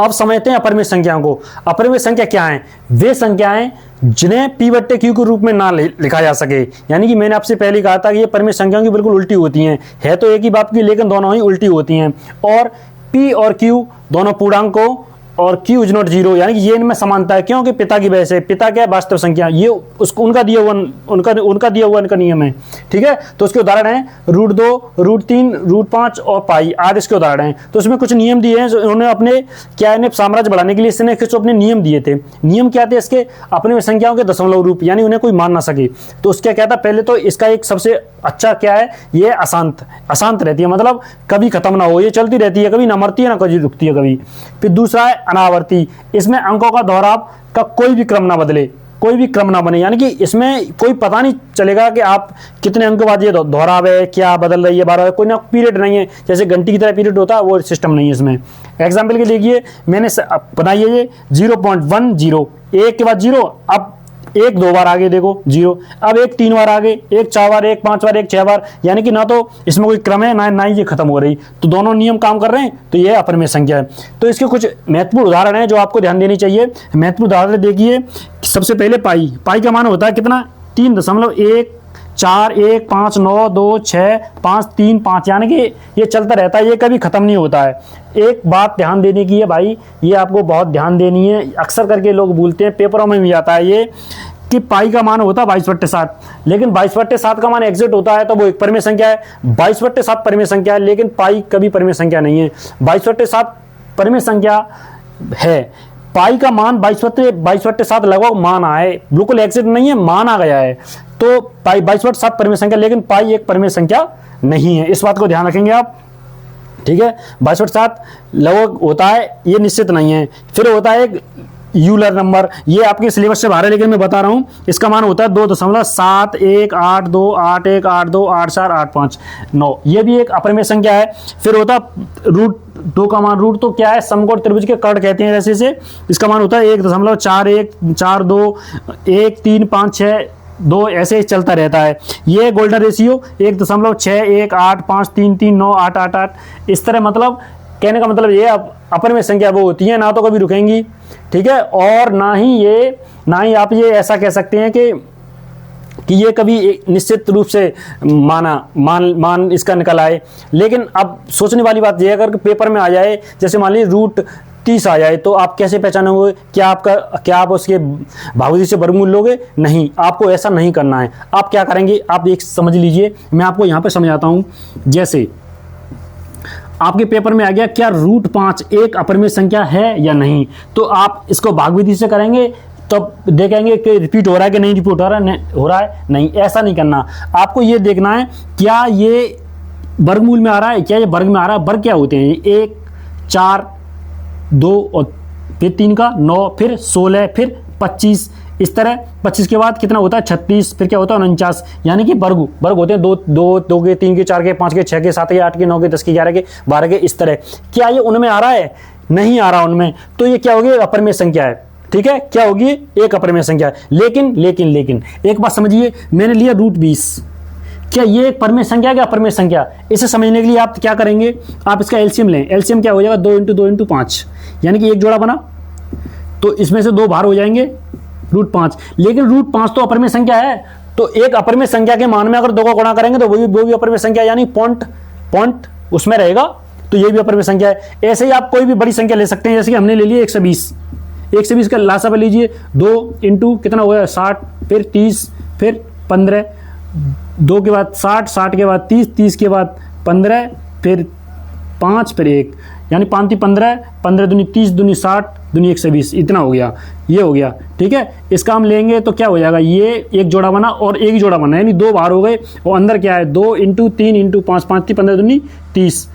अब समझते हैं अपरिमेय संख्याओं को। अपरिमेय संख्या क्या है? वे संख्याएं जिन्हें p बट्टे q के रूप में ना लिखा जा सके। यानी कि मैंने आपसे पहले कहा था कि ये परिमेय संख्याओं की बिल्कुल उल्टी होती हैं, है तो एक ही बात की लेकिन दोनों ही उल्टी होती हैं। और p और q दोनों पूर्णांकों और q इज नॉट जीरो, यानी कि ये इनमें समानता है। क्योंकि पिता की वजह से, पिता क्या है? वास्तव संख्या, ये उसको उनका दिया हुआ इनका नियम है। ठीक है, तो उसके उदाहरण है √2, √3, √5 और पाई आदि इसके उदाहरण हैं। तो उसमें कुछ नियम दिए हैं जो उन्होंने अपने क्या है साम्राज्य बढ़ाने के लिए इसने कुछ अपने नियम दिए थे। नियम क्या थे इसके? अपने संख्याओं के दशमलव रूप, यानी उन्हें कोई मान ना सके। तो उसका क्या था? पहले तो इसका एक सबसे अच्छा क्या है, ये अशांत रहती है, मतलब कभी खत्म ना हो, ये चलती रहती है, कभी ना मरती है ना कभी रुकती है कभी। फिर दूसरा है अनावर्ती, इसमें अंकों का दोहराव का कोई भी क्रम ना बदले, कोई भी क्रम ना बने, यानी कि इसमें कोई पता नहीं चलेगा कि आप कितने अंक बाद ये दोहराव है, क्या बदल रही है, बार बार कोई ना पीरियड नहीं है, जैसे घंटी की तरह पीरियड होता है, वो सिस्टम नहीं है इसमें। एग्जाम्पल के लिए देखिए, मैंने बनाई है ये 0.10, एक के बाद जीरो, अब एक 2 बार आगे देखो जीरो, अब एक 3 बार आगे, एक 4 बार, एक 5 बार, एक 6 बार, यानी कि ना तो इसमें कोई क्रम है ना ही ये खत्म हो रही, तो दोनों नियम काम कर रहे हैं, तो ये अपरिमेय संख्या है। तो इसके कुछ महत्वपूर्ण उदाहरण हैं जो आपको ध्यान देनी चाहिए। महत्वपूर्ण उदाहरण देखिए, सबसे पहले पाई का मान होता है कितना? 3.141592653 यानी कि ये चलता रहता है, ये कभी खत्म नहीं होता है। एक बात ध्यान देने की है भाई, ये आपको बहुत ध्यान देनी है, अक्सर करके लोग भूलते हैं, पेपरों में भी आता है ये कि पाई का मान होता है 22/7, लेकिन 22/7 का मान एग्जैक्ट होता है तो वो एक परिमेय संख्या है। 22/7 परिमेय संख्या है, लेकिन पाई कभी परिमेय संख्या नहीं है। 22/7 परिमेय संख्या है, पाई का मान 22/7 लगभग मान आए, बिल्कुल एग्जैक्ट नहीं है, मान आ गया है, तो पाई 22/7 परिमेय संख्या, लेकिन पाई एक परिमेय संख्या नहीं है। इस बात को ध्यान रखेंगे आप। ठीक है, 22/7 लगभग होता है, ये निश्चित नहीं है। फिर होता है एक यूलर नंबर, ये आपके सिलेबस से बाहर है लेकिन मैं बता रहा हूं, इसका मान होता है 2.7182828485, ये भी एक अपरिमेय संख्या है। फिर होता √2 का मान, √2 तो क्या है? समकोण त्रिभुज के कर्ण कहते हैं वैसे से, इसका मान होता है 1.41421356 ऐसे ही चलता रहता है। ये गोल्डन रेशियो 1.61853398888, इस तरह, मतलब कहने का मतलब ये अपरिमेय संख्या वो होती है ना तो कभी रुकेंगी, ठीक है, और ना ही आप ये ऐसा कह सकते हैं कि ये कभी निश्चित रूप से मान इसका निकल आए। लेकिन अब सोचने वाली बात ये, अगर पेपर में आ जाए, जैसे मान लीजिए √30 आ जाए, तो आप कैसे पहचानोगे? क्या आप उसके भागफल से वर्गमूल लोगे? नहीं, आपको ऐसा नहीं करना है। आप क्या करेंगे, आप एक समझ लीजिए, मैं आपको यहाँ पे समझाता हूँ। जैसे आपके पेपर में आ गया, क्या √5 एक अपरिमेय संख्या है या नहीं, तो आप इसको भागविधि से करेंगे, तब देखेंगे कि रिपीट हो रहा है कि नहीं रिपीट हो रहा है, नहीं, ऐसा नहीं करना। आपको ये देखना है क्या ये वर्गमूल में आ रहा है, क्या ये वर्ग में आ रहा है। वर्ग क्या होते हैं? 1, 4, 2 और फिर 3 का 9, फिर 16, फिर 25, इस तरह 25 के बाद कितना होता है? 36, फिर क्या होता है? 49, यानी कि वर्ग होते हैं 2 के, 3 के, 4 के, 5 के, 6 के, 7 के, 8 के, 9 के, 10 के, 11 के, 12 के, इस तरह। क्या ये उनमें आ रहा है? नहीं आ रहा उनमें, तो ये क्या होगी? अपरिमेय संख्या है। ठीक है, क्या होगी? एक अपरिमेय संख्या है। लेकिन एक बात समझिए, मैंने लिया √20, क्या ये एक परिमेय संख्या है क्या अपरिमेय संख्या? इसे समझने के लिए आप क्या करेंगे, आप इसका एलसीएम लें। एलसीएम क्या हो जाएगा? 2 × 2 × 5, यानी कि एक जोड़ा बना, तो इसमें से 2 बाहर हो जाएंगे, √5। लेकिन √5 तो अपरिमेय संख्या है, तो एक अपरिमेय संख्या के मान में अगर 2 का गुणा करेंगे तो वो भी अपरिमेय संख्या, यानी पॉइंट उसमें रहेगा, तो ये भी अपरिमेय संख्या है। ऐसे ही आप कोई भी बड़ी संख्या ले सकते हैं, जैसे कि हमने ले लिया 120 का लासा पर लीजिए, 2 × कितना हो गया? 60, फिर 30, फिर 15, 2 के बाद 60 के बाद 30 के बाद 15, फिर 5, फिर 1, यानी 5 × 15, 15 दूनी 30, दूनी 60, दूनी 120, इतना हो गया, ये हो गया। ठीक है, इसका हम लेंगे तो क्या हो जाएगा? ये एक जोड़ा बना और एक ही जोड़ा बना, यानी 2 बाहर हो गए, और अंदर क्या है? 2 × 3 × 5, 5 × 15 दूनी 30,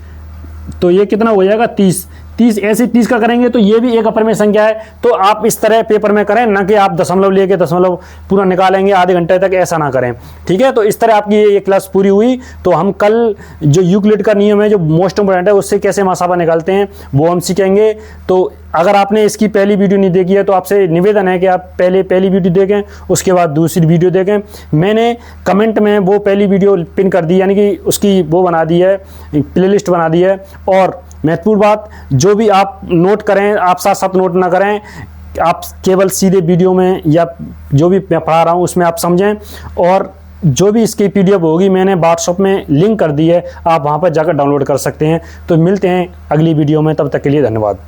तो ये कितना हो जाएगा? 30। ऐसे 30 का करेंगे तो ये भी एक अपरिमेय संख्या है। तो आप इस तरह पेपर में करें, ना कि आप दशमलव लेके दशमलव पूरा निकालेंगे आधे घंटे तक, ऐसा ना करें। ठीक है, तो इस तरह आपकी ये क्लास पूरी हुई। तो हम कल जो यूक्लिड का नियम है, जो मोस्ट इंपोर्टेंट है, उससे कैसे मासाबा निकालते हैं वो हम सीखेंगे। तो अगर आपने इसकी पहली वीडियो नहीं देखी है तो आपसे निवेदन है कि आप पहली वीडियो देखें, उसके बाद दूसरी वीडियो देखें। मैंने कमेंट में वो पहली वीडियो पिन कर दी, यानी कि उसकी वो बना दी है, प्लेलिस्ट बना दी है, और महत्वपूर्ण बात, जो भी आप नोट करें आप साथ साथ नोट ना करें, आप केवल सीधे वीडियो में या जो भी मैं पढ़ा रहा हूँ उसमें आप समझें। और जो भी इसकी PDF होगी मैंने व्हाट्सएप में लिंक कर दी है, आप वहाँ पर जाकर डाउनलोड कर सकते हैं। तो मिलते हैं अगली वीडियो में, तब तक के लिए धन्यवाद।